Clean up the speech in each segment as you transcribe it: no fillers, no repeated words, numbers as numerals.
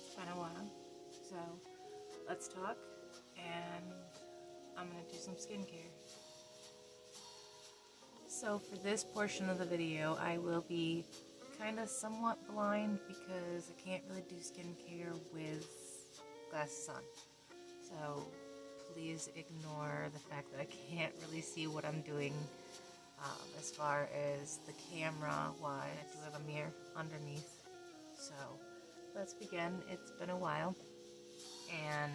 It's been a while, so let's talk, and I'm gonna do some skincare. So for this portion of the video, I will be kind of somewhat blind because I can't really do skincare with glasses on. So please ignore the fact that I can't really see what I'm doing as far as the camera wise. I do have a mirror underneath. So let's begin. It's been a while, and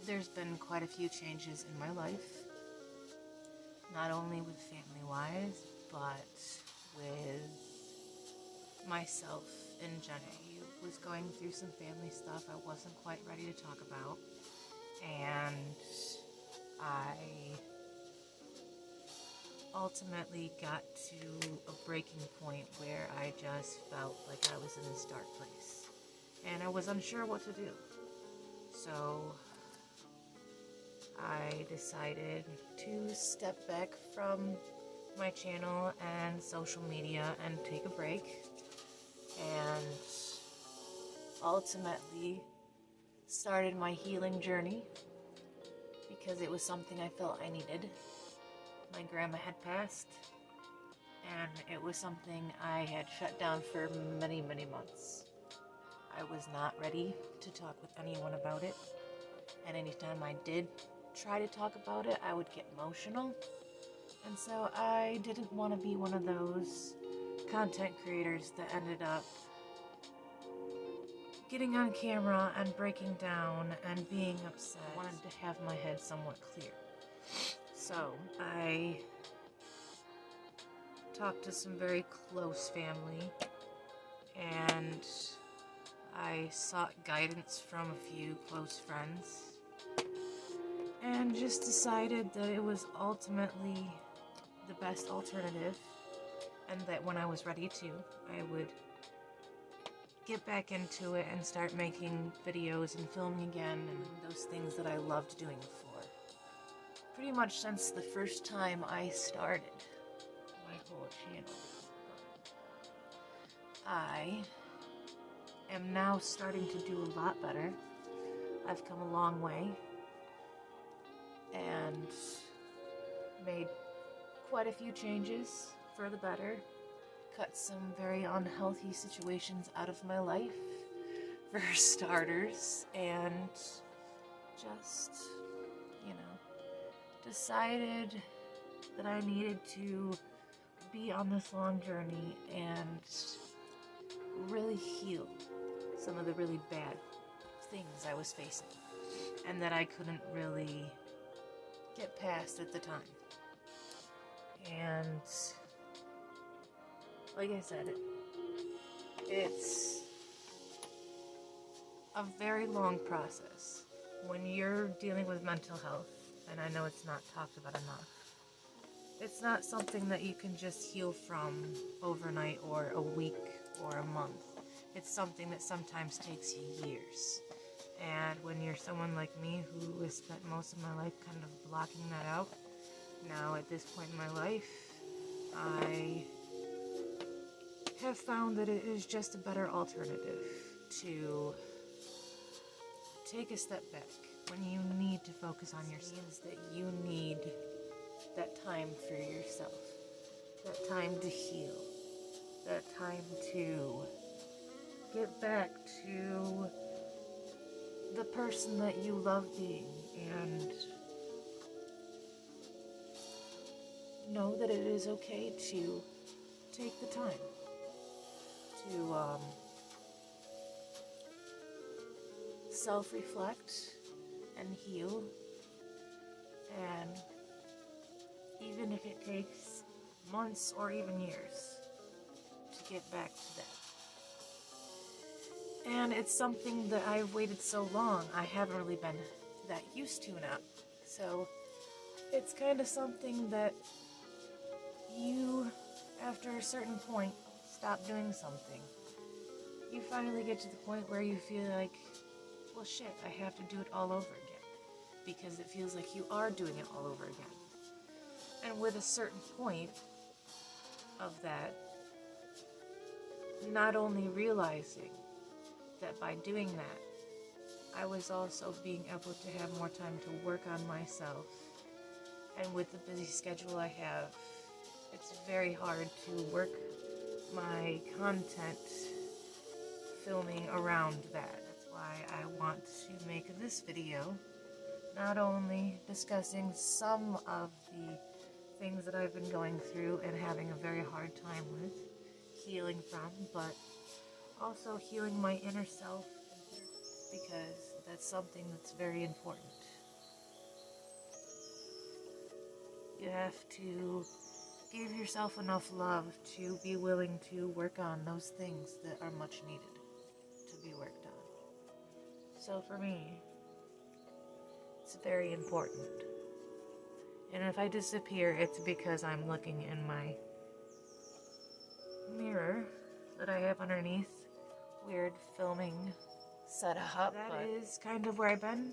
there's been quite a few changes in my life, not only with family-wise, but with myself in general. I was going through some family stuff I wasn't quite ready to talk about, and I ultimately got to a breaking point where I just felt like I was in this dark place, and I was unsure what to do. So I decided to step back from my channel and social media and take a break, and ultimately started my healing journey because it was something I felt I needed. My grandma had passed, and it was something I had shut down for many, many months. I was not ready to talk with anyone about it, and anytime I did try to talk about it, I would get emotional, and so I didn't want to be one of those content creators that ended up getting on camera and breaking down and being upset. I wanted to have my head somewhat clear. So I talked to some very close family, and I sought guidance from a few close friends, and just decided that it was ultimately the best alternative, and that when I was ready to, I would get back into it and start making videos and filming again, and those things that I loved doing before. Pretty much since the first time I started my whole channel, I am now starting to do a lot better. I've come a long way and made quite a few changes for the better. Cut some very unhealthy situations out of my life, for starters, and just, you know, decided that I needed to be on this long journey and really heal some of the really bad things I was facing, and that I couldn't really get past at the time. And like I said, it's a very long process when you're dealing with mental health, and I know it's not talked about enough. It's not something that you can just heal from overnight or a week or a month. It's something that sometimes takes years. And when you're someone like me who has spent most of my life kind of blocking that out, now at this point in my life, I have found that it is just a better alternative to take a step back when you need to focus on yourself. That you need that time for yourself, that time to heal, that time to get back to the person that you love being, and know that it is okay to take the time to self-reflect and heal, and even if it takes months or even years to get back to that. And it's something that I've waited so long, I haven't really been that used to now. So it's kind of something that you, after a certain point, stop doing something. You finally get to the point where you feel like, well shit, I have to do it all over again. Because it feels like you are doing it all over again. And with a certain point of that, not only realizing that by doing that, I was also being able to have more time to work on myself. And with the busy schedule I have, it's very hard to work my content filming around that. That's why I want to make this video, not only discussing some of the things that I've been going through and having a very hard time with, healing from, but also healing my inner self, because that's something that's very important. You have to give yourself enough love to be willing to work on those things that are much needed to be worked on. So for me, it's very important. And if I disappear, it's because I'm looking in my mirror that I have underneath. Weird filming setup. That is kind of where I've been.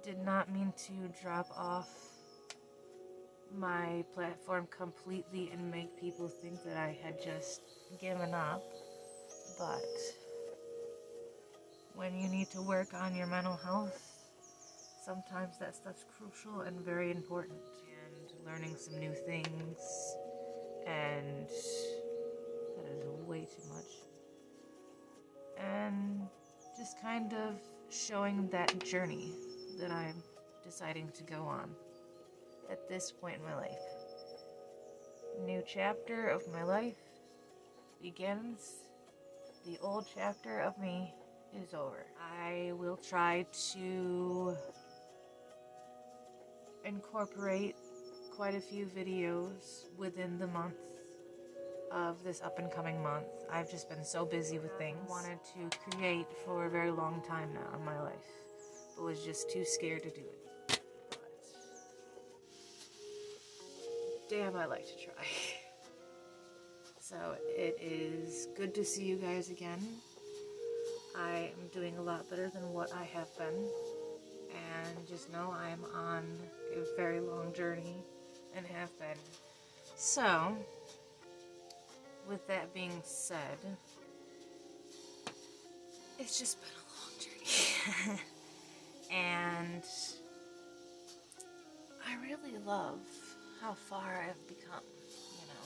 Did not mean to drop off my platform completely and make people think that I had just given up. But when you need to work on your mental health, sometimes that stuff's crucial and very important. And learning some new things, and that is way too much. And just kind of showing that journey that I'm deciding to go on at this point in my life. New chapter of my life begins. The old chapter of me is over. I will try to incorporate quite a few videos within the month of this up and coming month. I've just been so busy with things. I wanted to create for a very long time now in my life, but was just too scared to do it. But damn, I like to try. So it is good to see you guys again. I am doing a lot better than what I have been. And just know I'm on a very long journey and have been. So, with that being said, it's just been a long journey. And I really love how far I've become, you know.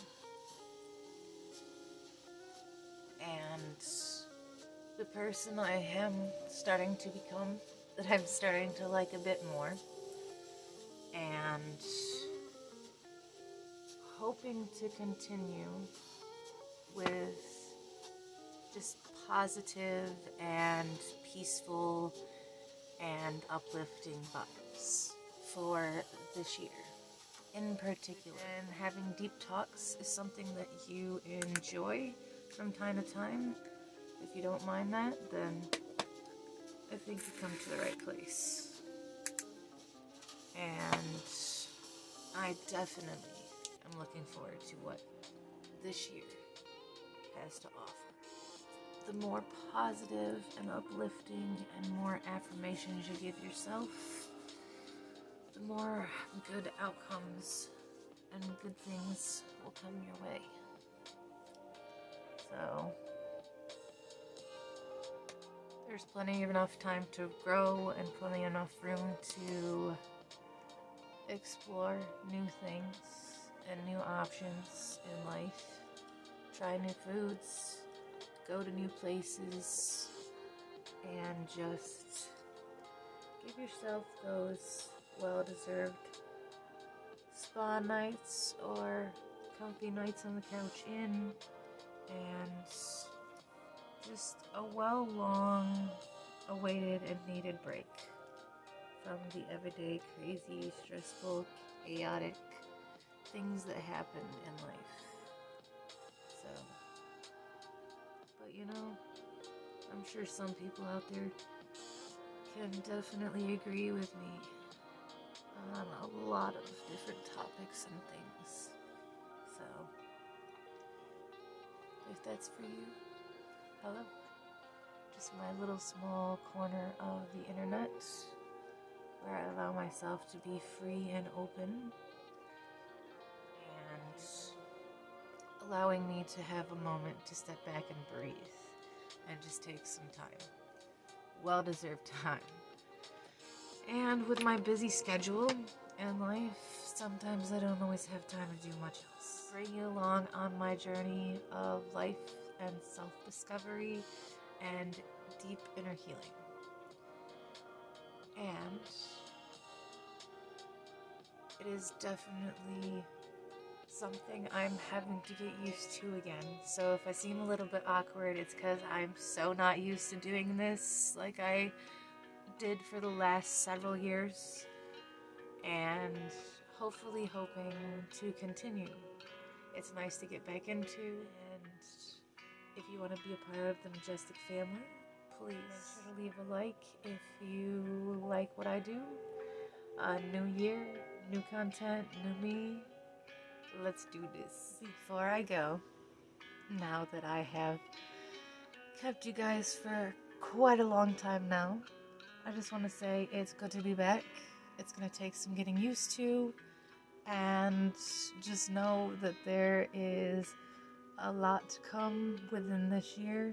And the person I am starting to become, that I'm starting to like a bit more. And hoping to continue with just positive and peaceful and uplifting vibes for this year in particular. And having deep talks is something that you enjoy from time to time. If you don't mind that, then I think you come to the right place. And I definitely am looking forward to what this year has to offer. The more positive and uplifting and more affirmations you give yourself, the more good outcomes and good things will come your way. So there's plenty of enough time to grow and plenty enough room to explore new things and new options in life. Try new foods, go to new places, and just give yourself those well-deserved spa nights or comfy nights on the couch in, and just a long awaited and needed break from the everyday crazy, stressful, chaotic things that happen in life. So, but you know, I'm sure some people out there can definitely agree with me. on a lot of different topics and things. So, if that's for you, hello. Just my little small corner of the internet where I allow myself to be free and open and allowing me to have a moment to step back and breathe and just take some time. Well-deserved time. And with my busy schedule and life, sometimes I don't always have time to do much else. Bring you along on my journey of life and self-discovery and deep inner healing. And it is definitely something I'm having to get used to again. So if I seem a little bit awkward, it's because I'm so not used to doing this like I did for the last several years. And hopefully hoping to continue. It's nice to get back into, and if you want to be a part of the Majestic family, please make sure to leave a like if you like what I do. New year, new content, new me. Let's do this. Before I go, now that I have kept you guys for quite a long time now, I just want to say it's good to be back. It's going to take some getting used to, and just know that there is a lot to come within this year,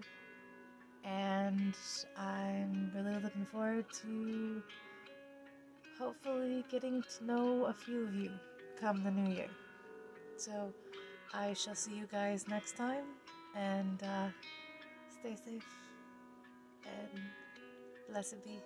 and I'm really looking forward to hopefully getting to know a few of you come the new year. So I shall see you guys next time, and stay safe and blessed be.